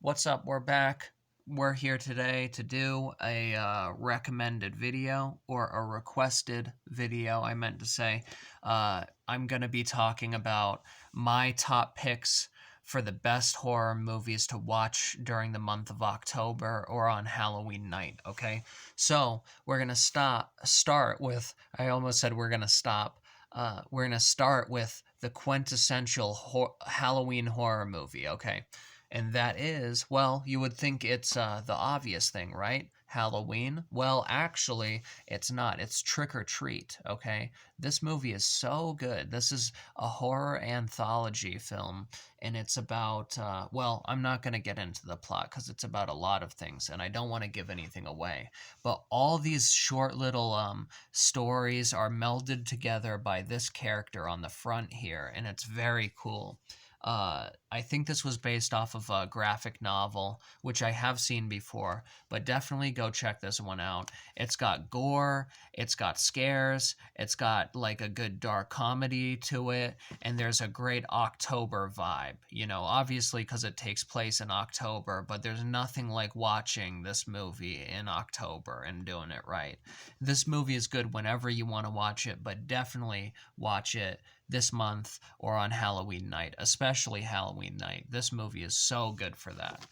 What's up? We're back. We're here today to do a recommended video or a requested video, I meant to say. I'm going to be talking about my top picks for the best horror movies to watch during the month of October or on Halloween night, okay? So, we're going to start with, I almost said we're going to stop. We're going to start with the quintessential Halloween horror movie, okay? And that is, well, you would think it's the obvious thing, right? Halloween. Well, actually, it's not. It's Trick or Treat, okay? This movie is so good. This is a horror anthology film, and it's about, well, I'm not going to get into the plot because it's about a lot of things, and I don't want to give anything away. But all these short little stories are melded together by this character on the front here, and it's very cool. I think this was based off of a graphic novel, which I have seen before, but definitely go check this one out. It's got gore, it's got scares, it's got like a good dark comedy to it, and there's a great October vibe. You know, obviously because it takes place in October, but there's nothing like watching this movie in October and doing it right. This movie is good whenever you want to watch it, but definitely watch it this month or on Halloween night, especially Halloween night. This movie is so good for that.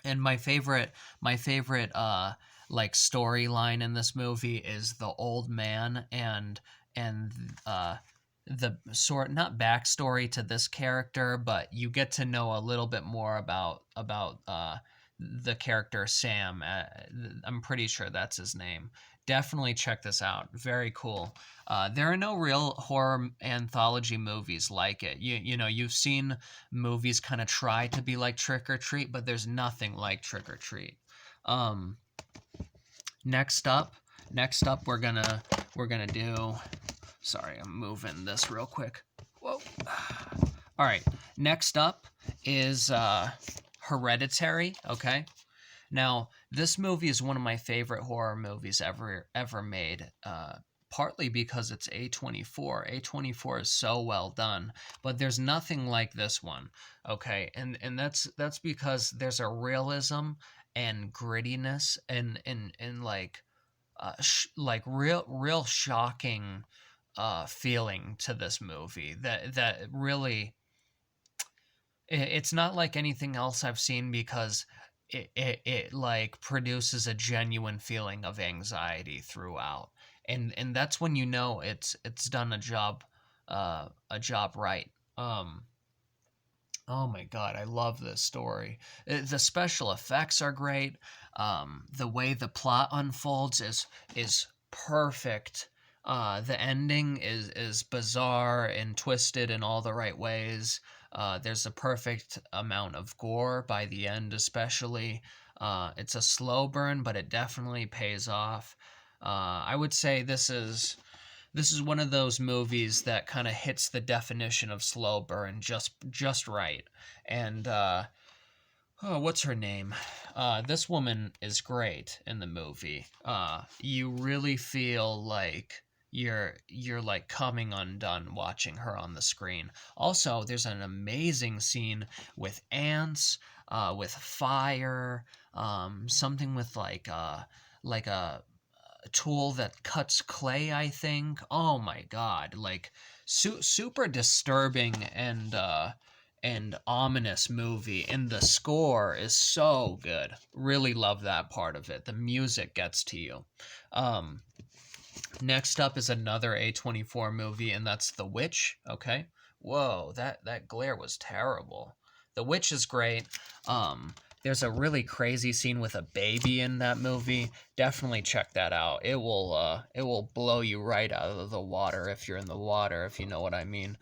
And my favorite like storyline in this movie is the old man and the sort not backstory to this character, but you get to know a little bit more about the character Sam. I'm pretty sure that's his name. Definitely check this out. Very cool. There are no real horror anthology movies like it. You know, you've seen movies kind of try to be like Trick or Treat, but there's nothing like Trick or Treat. Um, next up, we're gonna do. Sorry, I'm moving this real quick. Whoa. All right. Next up is Hereditary. Okay. Now, this movie is one of my favorite horror movies ever made. Partly because it's A24. A24 is so well done, but there's nothing like this one. Okay, and that's because there's a realism and grittiness and like real shocking feeling to this movie that really it's not like anything else I've seen because it like produces a genuine feeling of anxiety throughout, and that's when you know it's done a job right. Oh my god, I love this story. The special effects are great. The way the plot unfolds is perfect. The ending is bizarre and twisted in all the right ways. There's a perfect amount of gore by the end, especially. It's a slow burn, but it definitely pays off. I would say this is one of those movies that kind of hits the definition of slow burn just right. And oh, what's her name? This woman is great in the movie. You really feel like you're like coming undone watching her on the screen. Also, there's an amazing scene with ants, with fire, something with like a tool that cuts clay, I think. Oh my god, like super disturbing and ominous movie, and the score is so good. Really love that part of it. The music gets to you. Um Next up is another A24 movie, and that's The Witch, okay? Whoa, that glare was terrible. The Witch is great. There's a really crazy scene with a baby in that movie. Definitely check that out. It will blow you right out of the water if you're in the water, if you know what I mean.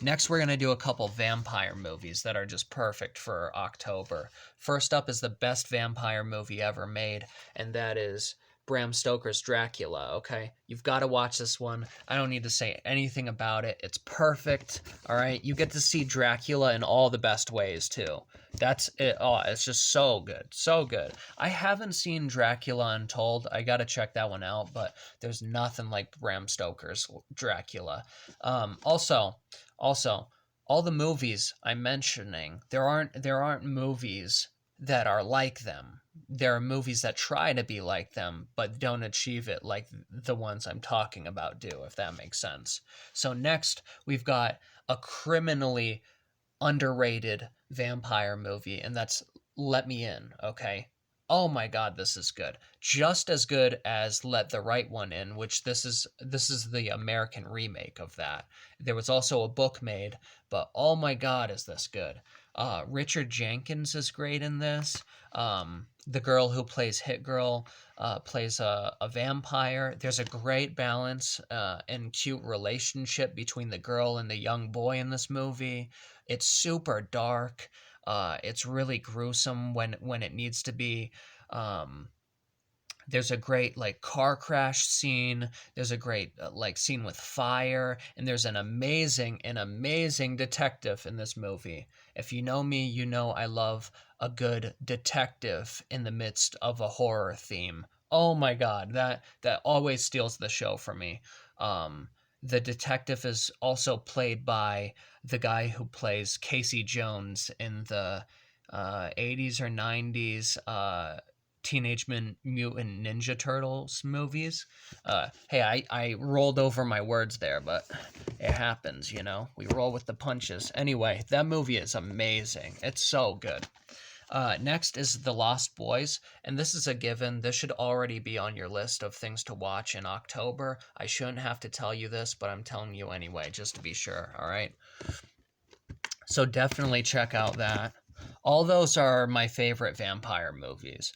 Next, we're gonna do a couple vampire movies that are just perfect for October. First up is the best vampire movie ever made, and that is Bram Stoker's Dracula, okay? You've got to watch this one. I don't need to say anything about it. It's perfect, all right? You get to see Dracula in all the best ways, too. That's it. Oh, it's just so good. So good. I haven't seen Dracula Untold. I got to check that one out, but there's nothing like Bram Stoker's Dracula. Also, all the movies I'm mentioning, there aren't movies that are like them. There are movies that try to be like them but don't achieve it like the ones I'm talking about do, if that makes sense. So next, we've got a criminally underrated vampire movie, and that's Let Me In, okay? Oh my god, this is good. Just as good as Let the Right One In, which this is the American remake of that. There was also a book made, but oh my god, is this good. Richard Jenkins is great in this. The girl who plays Hit Girl plays a vampire. There's a great balance and cute relationship between the girl and the young boy in this movie. It's super dark. It's really gruesome when it needs to be. Um, there's a great like car crash scene. There's a great like scene with fire, and there's an amazing detective in this movie. If you know me, you know I love a good detective in the midst of a horror theme. Oh my god, that always steals the show for me. The detective is also played by the guy who plays Casey Jones in the 80s or 90s Teenage Mutant Ninja Turtles movies. Hey, I rolled over my words there, but it happens, you know? We roll with the punches. Anyway, that movie is amazing. It's so good. Next is The Lost Boys, and this is a given. This should already be on your list of things to watch in October. I shouldn't have to tell you this, but I'm telling you anyway, just to be sure, all right? So definitely check out that. All those are my favorite vampire movies.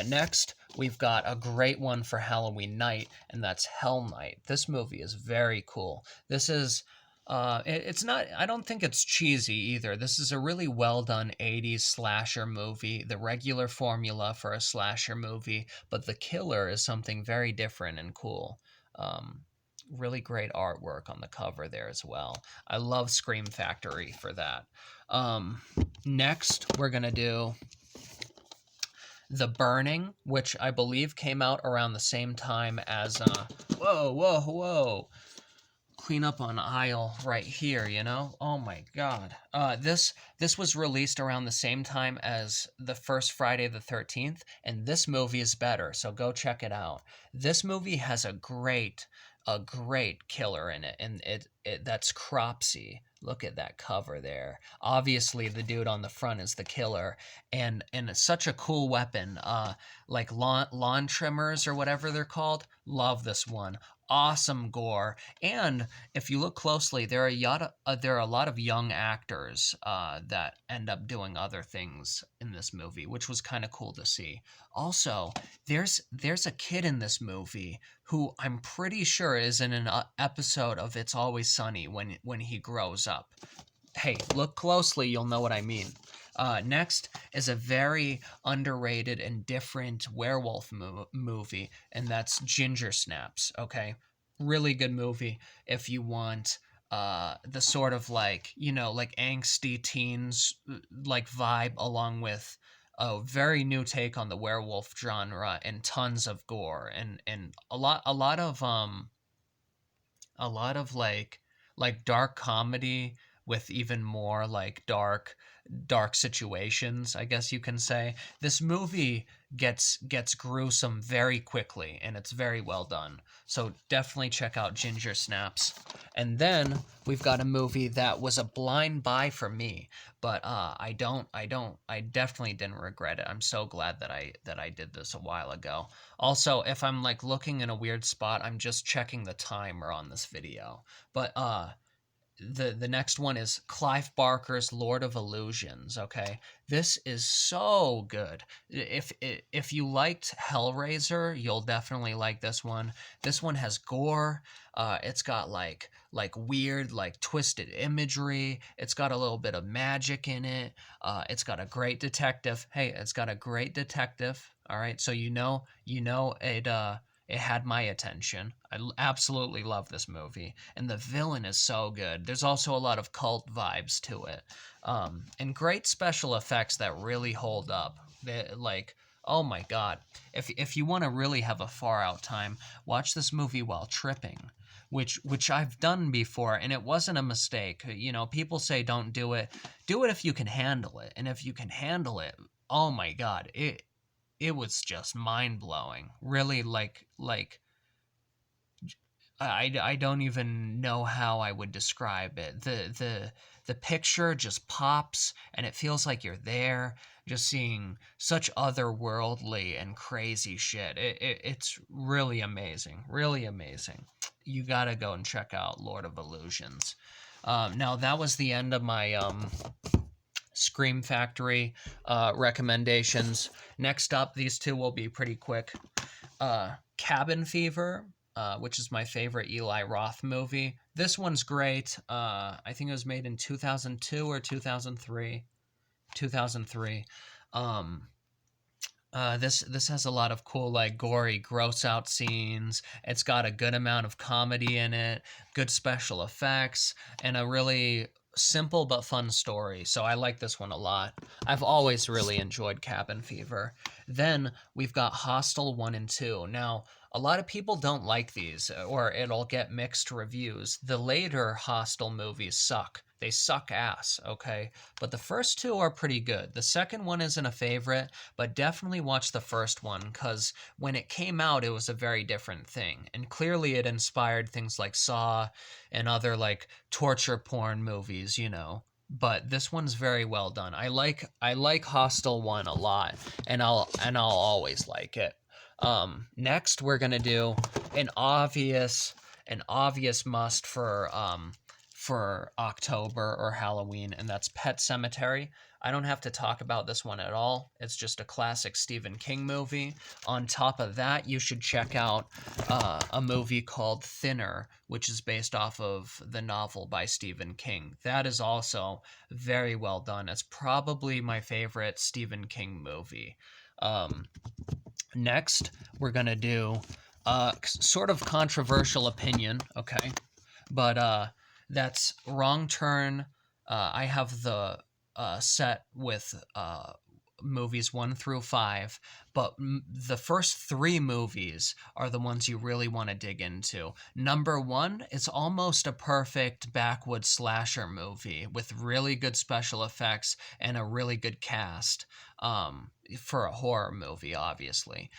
Next, we've got a great one for Halloween night, and that's Hell Night. This movie is very cool. This is, it's not, I don't think it's cheesy either. This is a really well done 80s slasher movie, the regular formula for a slasher movie, but the killer is something very different and cool. Um, Really great artwork on the cover there as well. I love Scream Factory for that. Next, we're going to do The Burning, which I believe came out around the same time as. Whoa, whoa, whoa. Clean up on aisle right here, you know? Oh my god. This was released around the same time as the first Friday the 13th, and this movie is better, so go check it out. This movie has a great killer in it, and that's Cropsy. Look at that cover there. Obviously, the dude on the front is the killer, and it's such a cool weapon. Like lawn trimmers or whatever they're called. Love this one. Awesome gore, and if you look closely, there are a lot of young actors that end up doing other things in this movie, which was kind of cool to see. Also, there's a kid in this movie who I'm pretty sure is in an episode of It's Always Sunny when he grows up. Hey, look closely, you'll know what I mean. Next is a very underrated and different werewolf movie, and that's Ginger Snaps. Okay, really good movie if you want the sort of like like angsty teens like vibe, along with a very new take on the werewolf genre and tons of gore and a lot of like dark comedy with even more like dark situations, I guess you can say. This movie gets gruesome very quickly, and it's very well done. So definitely check out Ginger Snaps. And then we've got a movie that was a blind buy for me, but I definitely didn't regret it. I'm so glad that I did this a while ago. Also, if I'm like looking in a weird spot, I'm just checking the timer on this video. But the next one is Clive Barker's Lord of Illusions. Okay, this is so good. If you liked Hellraiser, you'll definitely like this one. This one has gore. It's got like weird like twisted imagery. It's got a little bit of magic in it. It's got a great detective. Hey, it's got a great detective. All right, so it had my attention. Absolutely love this movie, and the villain is so good. There's also a lot of cult vibes to it, and great special effects that really hold up. Like, oh my god, if you want to really have a far out time, watch this movie while tripping. which I've done before, and it wasn't a mistake. You know, people say don't do it. Do it if you can handle it, and if you can handle it, oh my God, it was just mind blowing. Really, like I don't even know how I would describe it. The picture just pops and it feels like you're there, just seeing such otherworldly and crazy shit. It's really amazing, really amazing. You gotta go and check out Lord of Illusions. Now that was the end of my Scream Factory recommendations. Next up, these two will be pretty quick. Cabin Fever, which is my favorite Eli Roth movie. This one's great. I think it was made in 2002 or 2003. 2003. Um, this has a lot of cool, like, gory, gross out scenes. It's got a good amount of comedy in it, good special effects, and a really simple but fun story. So I like this one a lot. I've always really enjoyed Cabin Fever. Then we've got Hostel 1 and 2. Now, a lot of people don't like these, or it'll get mixed reviews. The later Hostel movies suck. They suck ass, okay? But the first two are pretty good. The second one isn't a favorite, but definitely watch the first one, because when it came out, it was a very different thing. And clearly it inspired things like Saw and other, like, torture porn movies, you know. But this one's very well done. I like Hostel 1 a lot, and I'll always like it. Next we're gonna do an obvious must for October or Halloween, and that's Pet Sematary. I don't have to talk about this one at all. It's just a classic Stephen King movie. On top of that, you should check out a movie called Thinner, which is based off of the novel by Stephen King. That is also very well done. It's probably my favorite Stephen King movie. Next, we're going to do sort of controversial opinion, okay? But that's Wrong Turn. I have the set with movies 1 through 5, but the first 3 movies are the ones you really want to dig into. Number 1, it's almost a perfect backwoods slasher movie with really good special effects and a really good cast, for a horror movie, obviously.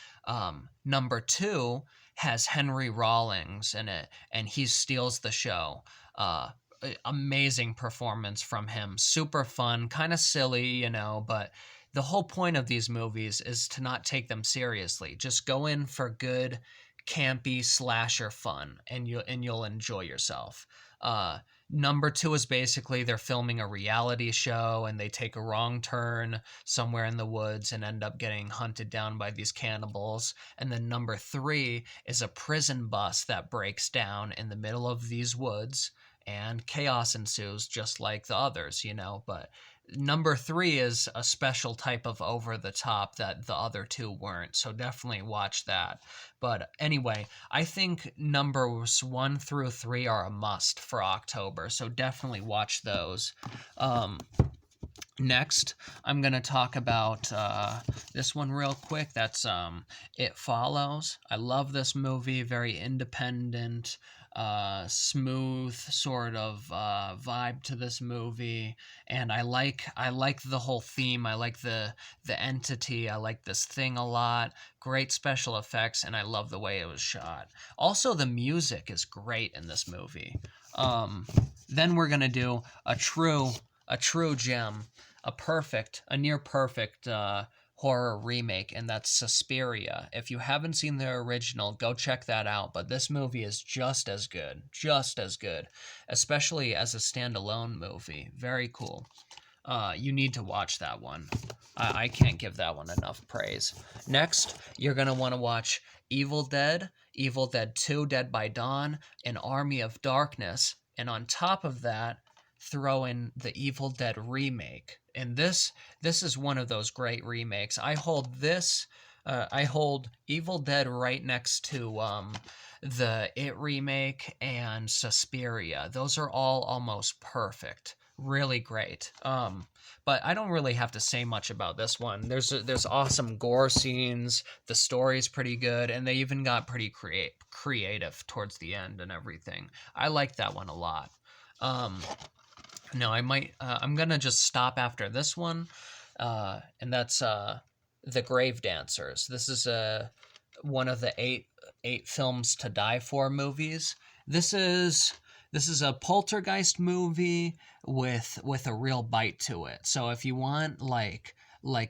Number 2 has Henry Rollins in it, and he steals the show. Amazing performance from him. Super fun, kind of silly, you know, but the whole point of these movies is to not take them seriously. Just go in for good, campy slasher fun, and you'll enjoy yourself. Number 2 is basically they're filming a reality show and they take a wrong turn somewhere in the woods and end up getting hunted down by these cannibals. And then number 3 is a prison bus that breaks down in the middle of these woods and chaos ensues, just like the others, you know. But number 3 is a special type of over the top that the other 2 weren't, so definitely watch that. But anyway, I think numbers 1 through 3 are a must for October, so definitely watch those. Next, I'm going to talk about this one real quick. That's It Follows. I love this movie, very independent, smooth sort of vibe to this movie, and I like the whole theme. I like the entity. I like this thing a lot. Great special effects, and I love the way it was shot. Also, the music is great in this movie. Then we're gonna do a true gem, a near perfect horror remake, and that's Suspiria. If you haven't seen the original, go check that out. But this movie is just as good, especially as a standalone movie. Very cool. You need to watch that one. I can't give that one enough praise. Next, you're going to want to watch Evil Dead 2, Dead by Dawn, and Army of Darkness. And on top of that, throw in the Evil Dead remake. And this is one of those great remakes. I hold Evil Dead right next to the It remake and Suspiria. Those are all almost perfect. really great. But I don't really have to say much about this one. There's awesome gore scenes. The story's pretty good, and they even got pretty creative towards the end and everything. I like that one a lot. Um, no, I'm gonna just stop after this one, and that's the Grave Dancers. This is one of the eight films to die for movies. This is this is a poltergeist movie with a real bite to it. So if you want like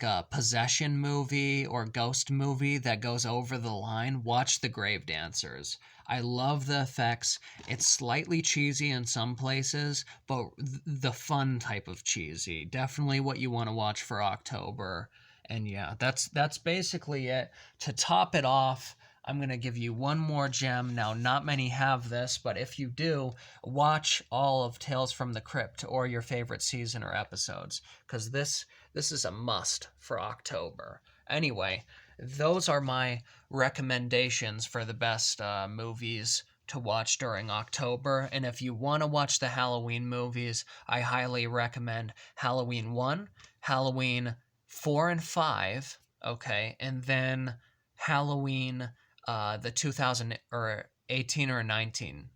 a possession movie or ghost movie that goes over the line, watch The Grave Dancers. I love the effects. It's slightly cheesy in some places, but the fun type of cheesy. Definitely what you want to watch for October. And yeah, that's basically it. To top it off, I'm going to give you one more gem. Now, not many have this, but if you do, watch all of Tales from the Crypt or your favorite season or episodes, because this is a must for October. Anyway, those are my recommendations for the best movies to watch during October. And if you want to watch the Halloween movies, I highly recommend Halloween 1, Halloween 4 and 5, okay, and then Halloween the 2000 or 18 or 19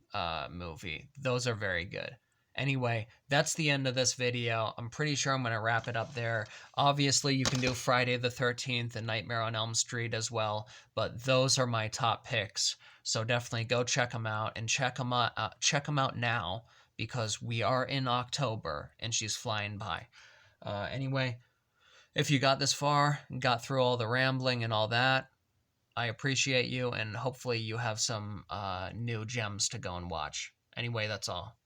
movie. Those are very good. Anyway, that's the end of this video. I'm pretty sure I'm going to wrap it up there. Obviously, you can do Friday the 13th and Nightmare on Elm Street as well, but those are my top picks. So definitely go check them out and check them out now because we are in October and she's flying by. Anyway, if you got this far, got through all the rambling and all that, I appreciate you, and hopefully you have some new gems to go and watch. Anyway, that's all.